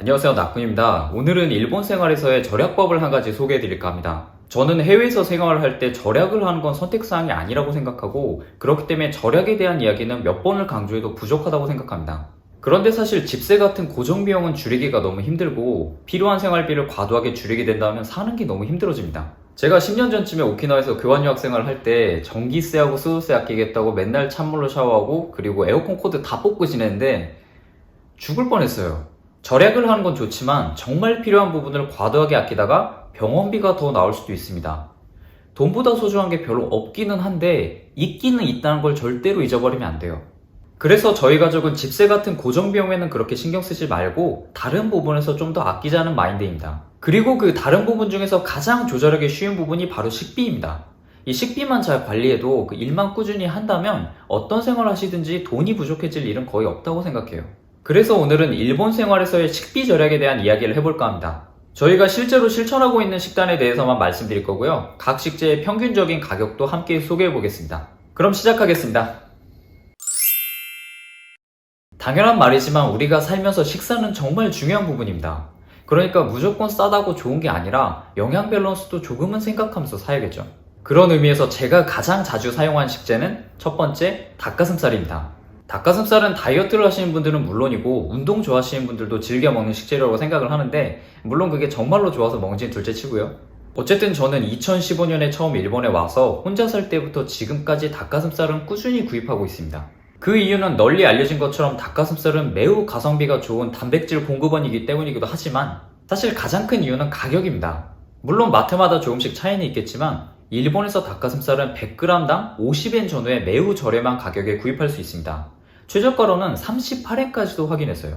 안녕하세요, 나쿤입니다. 오늘은 일본 생활에서의 절약법을 한 가지 소개해 드릴까 합니다. 저는 해외에서 생활을 할 때 절약을 하는 건 선택사항이 아니라고 생각하고, 그렇기 때문에 절약에 대한 이야기는 몇 번을 강조해도 부족하다고 생각합니다. 그런데 사실 집세 같은 고정비용은 줄이기가 너무 힘들고, 필요한 생활비를 과도하게 줄이게 된다면 사는 게 너무 힘들어집니다. 제가 10년 전쯤에 오키나와에서 교환유학 생활을 할 때 전기세하고 수도세 아끼겠다고 맨날 찬물로 샤워하고, 그리고 에어컨 코드 다 뽑고 지냈는데 죽을 뻔했어요. 절약을 하는 건 좋지만 정말 필요한 부분을 과도하게 아끼다가 병원비가 더 나올 수도 있습니다. 돈보다 소중한 게 별로 없기는 한데 있기는 있다는 걸 절대로 잊어버리면 안 돼요. 그래서 저희 가족은 집세 같은 고정비용에는 그렇게 신경 쓰지 말고 다른 부분에서 좀 더 아끼자는 마인드입니다. 그리고 그 다른 부분 중에서 가장 조절하기 쉬운 부분이 바로 식비입니다. 이 식비만 잘 관리해도 그 일만 꾸준히 한다면 어떤 생활을 하시든지 돈이 부족해질 일은 거의 없다고 생각해요. 그래서 오늘은 일본 생활에서의 식비 절약에 대한 이야기를 해볼까 합니다. 저희가 실제로 실천하고 있는 식단에 대해서만 말씀드릴 거고요. 각 식재의 평균적인 가격도 함께 소개해 보겠습니다. 그럼 시작하겠습니다. 당연한 말이지만 우리가 살면서 식사는 정말 중요한 부분입니다. 그러니까 무조건 싸다고 좋은 게 아니라 영양 밸런스도 조금은 생각하면서 사야겠죠. 그런 의미에서 제가 가장 자주 사용한 식재는 첫 번째, 닭가슴살입니다. 닭가슴살은 다이어트를 하시는 분들은 물론이고 운동 좋아하시는 분들도 즐겨 먹는 식재료라고 생각을 하는데, 물론 그게 정말로 좋아서 먹는지는 둘째 치고요. 어쨌든 저는 2015년에 처음 일본에 와서 혼자 살 때부터 지금까지 닭가슴살은 꾸준히 구입하고 있습니다. 그 이유는 널리 알려진 것처럼 닭가슴살은 매우 가성비가 좋은 단백질 공급원이기 때문이기도 하지만, 사실 가장 큰 이유는 가격입니다. 물론 마트마다 조금씩 차이는 있겠지만 일본에서 닭가슴살은 100g당 50엔 전후의 매우 저렴한 가격에 구입할 수 있습니다. 최저가로는 38엔까지도 확인했어요.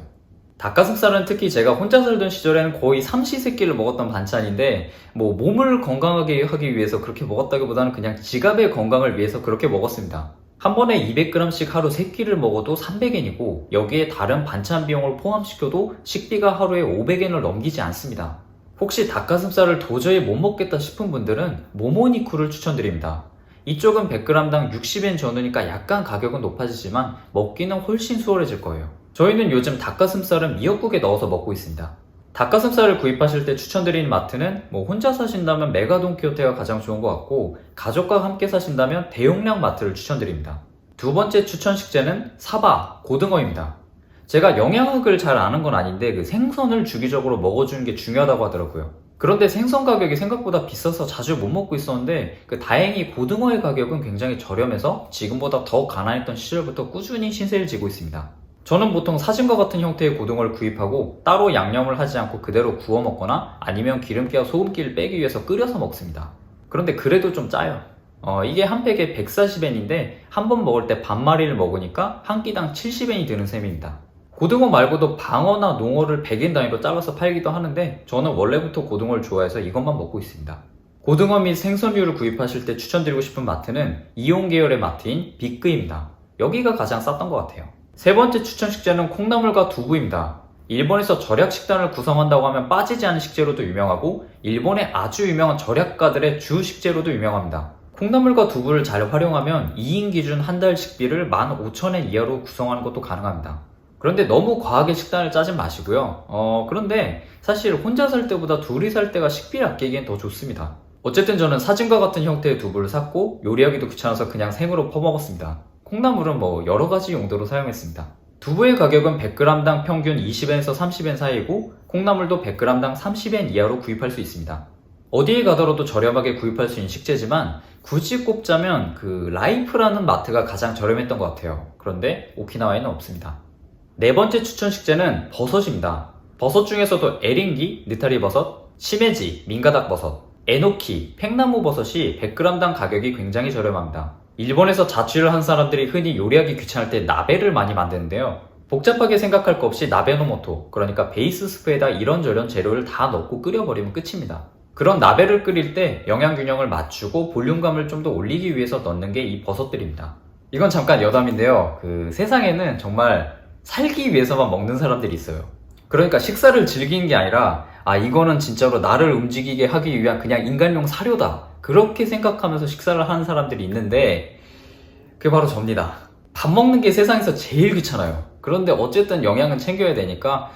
닭가슴살은 특히 제가 혼자 살던 시절에는 거의 삼시세끼를 먹었던 반찬인데, 몸을 건강하게 하기 위해서 그렇게 먹었다기보다는 그냥 지갑의 건강을 위해서 그렇게 먹었습니다. 한 번에 200g씩 하루 3끼를 먹어도 300엔이고 여기에 다른 반찬 비용을 포함시켜도 식비가 하루에 500엔을 넘기지 않습니다. 혹시 닭가슴살을 도저히 못 먹겠다 싶은 분들은 모모니쿠를 추천드립니다. 이쪽은 100g당 60엔 전후니까 약간 가격은 높아지지만 먹기는 훨씬 수월해질 거예요. 저희는 요즘 닭가슴살은 미역국에 넣어서 먹고 있습니다. 닭가슴살을 구입하실 때 추천드리는 마트는 혼자 사신다면 메가돈키호테가 가장 좋은 것 같고, 가족과 함께 사신다면 대용량 마트를 추천드립니다. 두 번째 추천 식재는 사바, 고등어입니다. 제가 영양학을 잘 아는 건 아닌데 그 생선을 주기적으로 먹어주는 게 중요하다고 하더라고요. 그런데 생선 가격이 생각보다 비싸서 자주 못 먹고 있었는데, 다행히 고등어의 가격은 굉장히 저렴해서 지금보다 더 가난했던 시절부터 꾸준히 신세를 지고 있습니다. 저는 보통 사진과 같은 형태의 고등어를 구입하고 따로 양념을 하지 않고 그대로 구워 먹거나 아니면 기름기와 소금기를 빼기 위해서 끓여서 먹습니다. 그런데 그래도 좀 짜요. 이게 한 팩에 140엔인데 한 번 먹을 때 반마리를 먹으니까 한 끼당 70엔이 드는 셈입니다. 고등어 말고도 방어나 농어를 100엔 단위로 잘라서 팔기도 하는데 저는 원래부터 고등어를 좋아해서 이것만 먹고 있습니다. 고등어 및 생선류를 구입하실 때 추천드리고 싶은 마트는 이온 계열의 마트인 빅그입니다. 여기가 가장 쌌던 것 같아요. 세 번째 추천 식재는 콩나물과 두부입니다. 일본에서 절약 식단을 구성한다고 하면 빠지지 않은 식재로도 유명하고 일본의 아주 유명한 절약가들의 주 식재로도 유명합니다. 콩나물과 두부를 잘 활용하면 2인 기준 한 달 식비를 15,000엔 이하로 구성하는 것도 가능합니다. 그런데 너무 과하게 식단을 짜진 마시고요. 그런데 사실 혼자 살 때보다 둘이 살 때가 식비를 아끼기엔 더 좋습니다. 어쨌든 저는 사진과 같은 형태의 두부를 샀고 요리하기도 귀찮아서 그냥 생으로 퍼먹었습니다. 콩나물은 여러 가지 용도로 사용했습니다. 두부의 가격은 100g당 평균 20엔에서 30엔 사이이고 콩나물도 100g당 30엔 이하로 구입할 수 있습니다. 어디에 가더라도 저렴하게 구입할 수 있는 식재지만 굳이 꼽자면 라이프라는 마트가 가장 저렴했던 것 같아요. 그런데 오키나와에는 없습니다. 네 번째 추천 식재는 버섯입니다. 버섯 중에서도 에링기, 느타리 버섯, 시메지, 민가닥 버섯, 에노키, 팽나무 버섯이 100g당 가격이 굉장히 저렴합니다. 일본에서 자취를 한 사람들이 흔히 요리하기 귀찮을 때 나베를 많이 만드는데요. 복잡하게 생각할 거 없이 나베노모토, 그러니까 베이스 스프에다 이런저런 재료를 다 넣고 끓여버리면 끝입니다. 그런 나베를 끓일 때 영양균형을 맞추고 볼륨감을 좀 더 올리기 위해서 넣는 게 이 버섯들입니다. 이건 잠깐 여담인데요. 세상에는 정말 살기 위해서만 먹는 사람들이 있어요. 그러니까 식사를 즐기는 게 아니라 이거는 진짜로 나를 움직이게 하기 위한 그냥 인간용 사료다, 그렇게 생각하면서 식사를 하는 사람들이 있는데 그게 바로 접니다. 밥 먹는 게 세상에서 제일 귀찮아요. 그런데 어쨌든 영양은 챙겨야 되니까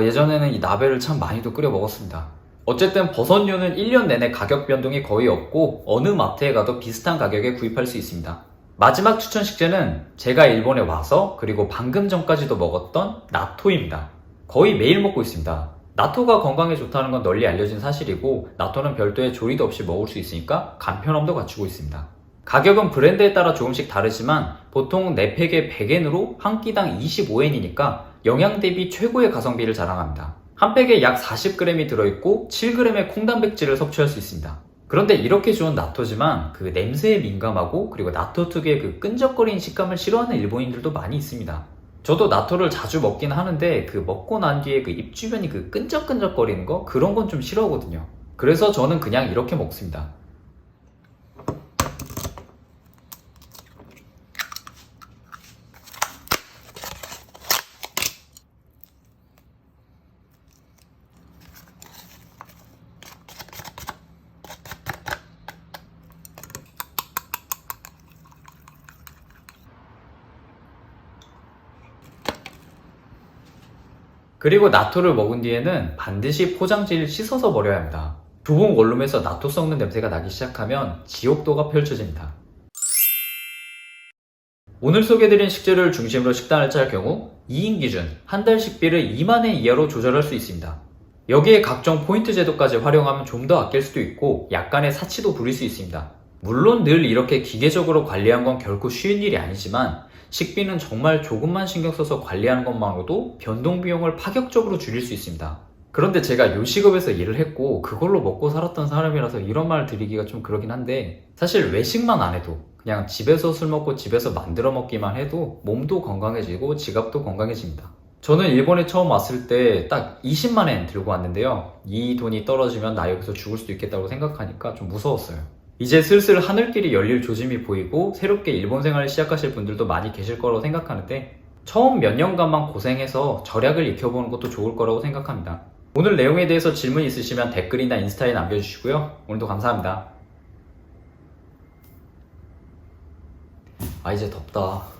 예전에는 이 나베를 참 많이도 끓여 먹었습니다. 어쨌든 버섯류는 1년 내내 가격 변동이 거의 없고 어느 마트에 가도 비슷한 가격에 구입할 수 있습니다. 마지막 추천 식재는 제가 일본에 와서 그리고 방금 전까지도 먹었던 나토입니다. 거의 매일 먹고 있습니다. 나토가 건강에 좋다는 건 널리 알려진 사실이고 나토는 별도의 조리도 없이 먹을 수 있으니까 간편함도 갖추고 있습니다. 가격은 브랜드에 따라 조금씩 다르지만 보통 4팩에 100엔으로 한 끼당 25엔이니까 영양 대비 최고의 가성비를 자랑합니다. 한 팩에 약 40g이 들어있고 7g의 콩단백질을 섭취할 수 있습니다. 그런데 이렇게 좋은 나토지만 그 냄새에 민감하고 그리고 나토 특유의 그 끈적거리는 식감을 싫어하는 일본인들도 많이 있습니다. 저도 나토를 자주 먹긴 하는데 그 먹고 난 뒤에 그 입 주변이 그 끈적끈적거리는 거 그런 건 좀 싫어하거든요. 그래서 저는 그냥 이렇게 먹습니다. 그리고 나토를 먹은 뒤에는 반드시 포장지를 씻어서 버려야 합니다. 좁은 원룸에서 나토 썩는 냄새가 나기 시작하면 지옥도가 펼쳐집니다. 오늘 소개해드린 식재료를 중심으로 식단을 짤 경우 2인 기준 한 달 식비를 2만엔 이하로 조절할 수 있습니다. 여기에 각종 포인트 제도까지 활용하면 좀 더 아낄 수도 있고 약간의 사치도 부릴 수 있습니다. 물론 늘 이렇게 기계적으로 관리한 건 결코 쉬운 일이 아니지만 식비는 정말 조금만 신경 써서 관리하는 것만으로도 변동 비용을 파격적으로 줄일 수 있습니다. 그런데 제가 요식업에서 일을 했고 그걸로 먹고 살았던 사람이라서 이런 말을 드리기가 좀 그러긴 한데 사실 외식만 안 해도 그냥 집에서 술 먹고 집에서 만들어 먹기만 해도 몸도 건강해지고 지갑도 건강해집니다. 저는 일본에 처음 왔을 때 딱 20만엔 들고 왔는데요. 이 돈이 떨어지면 나 여기서 죽을 수도 있겠다고 생각하니까 좀 무서웠어요. 이제 슬슬 하늘길이 열릴 조짐이 보이고 새롭게 일본 생활을 시작하실 분들도 많이 계실 거라고 생각하는데 처음 몇 년간만 고생해서 절약을 익혀보는 것도 좋을 거라고 생각합니다. 오늘 내용에 대해서 질문 있으시면 댓글이나 인스타에 남겨주시고요. 오늘도 감사합니다. 이제 덥다.